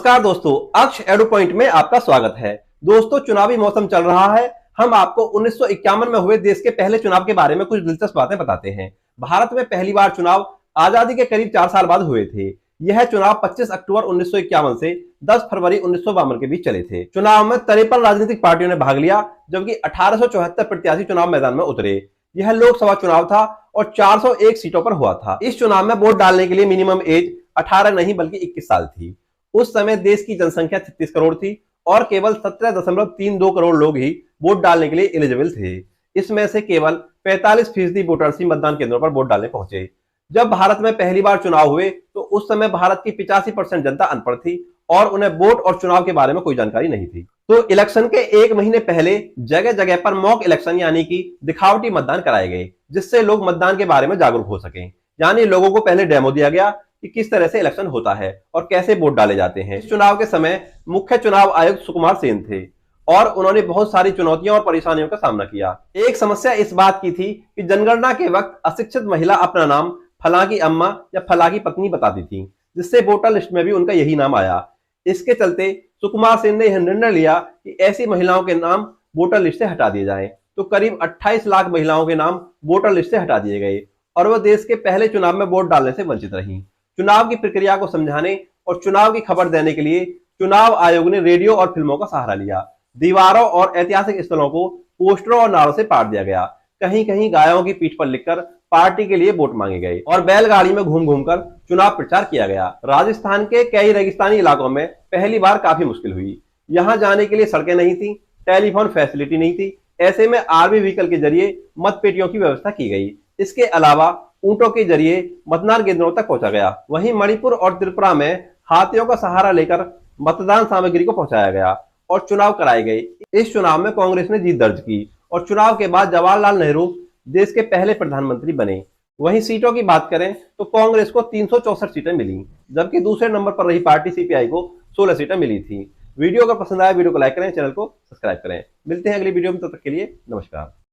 नमस्कार दोस्तों, अक्ष एडु पॉइंट में आपका स्वागत है। दोस्तों, चुनावी मौसम चल रहा है। हम आपको 1951 में हुए देश के पहले चुनाव के बारे में कुछ दिलचस्प बातें बताते हैं। भारत में पहली बार चुनाव आजादी के करीब 4 साल बाद हुए थे। यह चुनाव 25 अक्टूबर 1951 से 10 फरवरी 1952 के बीच चले थे। चुनाव में 53 राजनीतिक पार्टियों ने भाग लिया, जबकि 1874 प्रत्याशी चुनाव मैदान में उतरे। यह लोकसभा चुनाव था और 401 सीटों पर हुआ था। इस चुनाव में वोट डालने के लिए मिनिमम एज 18 नहीं बल्कि 21 साल थी। उस समय देश की जनसंख्या 36 करोड़ थी और केवल 17.32 करोड़ लोग ही वोट डालने के लिए एलिजिबल थे। इसमें से केवल 45% वोटर्स ही मतदान केंद्रों पर वोट डालने पहुंचे। जब भारत में पहली बार चुनाव हुए तो उस समय भारत की 85% जनता अनपढ़ थी और उन्हें वोट और चुनाव के बारे में कोई जानकारी नहीं थी। तो इलेक्शन के 1 महीने पहले जगह जगह पर मॉक इलेक्शन यानी कि दिखावटी मतदान कराए गए, जिससे लोग मतदान के बारे में जागरूक हो सके। यानी लोगों को पहले डेमो दिया गया कि किस तरह से इलेक्शन होता है और कैसे वोट डाले जाते हैं। इस चुनाव के समय मुख्य चुनाव आयुक्त सुकुमार सेन थे और उन्होंने बहुत सारी चुनौतियों और परेशानियों का सामना किया। एक समस्या इस बात की थी कि जनगणना के वक्त अशिक्षित महिला अपना नाम फलां की अम्मा या फलां की पत्नी बताती थी, जिससे वोटर लिस्ट में भी उनका यही नाम आया। इसके चलते सुकुमार सेन ने यह निर्णय लिया कि ऐसी महिलाओं के नाम वोटर लिस्ट से हटा दिए जाएं। तो करीब 28 लाख महिलाओं के नाम वोटर लिस्ट से हटा दिए गए और वह देश के पहले चुनाव में वोट डालने से वंचित रही। चुनाव की प्रक्रिया को समझाने और चुनाव की खबर देने के लिए चुनाव आयोग ने रेडियो और फिल्मों का सहारा लिया। दीवारों और ऐतिहासिक स्थलों को पोस्टरों और नारों से पाट दिया गया। कहीं कहीं गायों की पीठ पर लिखकर पार्टी के लिए वोट मांगे गए और बैलगाड़ी में घूम घूमकर चुनाव प्रचार किया गया। राजस्थान के कई रेगिस्तानी इलाकों में पहली बार काफी मुश्किल हुई। यहाँ जाने के लिए सड़कें नहीं थी, टेलीफोन फैसिलिटी नहीं थी। ऐसे में आर्मी व्हीकल के जरिए मतपेटियों की व्यवस्था की गई। इसके अलावा ऊंटों के जरिए मतदान केंद्रों तक पहुंचा गया। वहीं मणिपुर और त्रिपुरा में हाथियों का सहारा लेकर मतदान सामग्री को पहुंचाया गया और चुनाव कराए गए। इस चुनाव में कांग्रेस ने जीत दर्ज की और चुनाव के बाद जवाहरलाल नेहरू देश के पहले प्रधानमंत्री बने। वहीं सीटों की बात करें तो कांग्रेस को 364 सीटें मिली, जबकि दूसरे नंबर पर रही पार्टी सीपीआई को 16 सीटें मिली थी। वीडियो अगर पसंद आया वीडियो को लाइक करें, चैनल को सब्सक्राइब करें। मिलते हैं अगली वीडियो में, तब तक के लिए नमस्कार।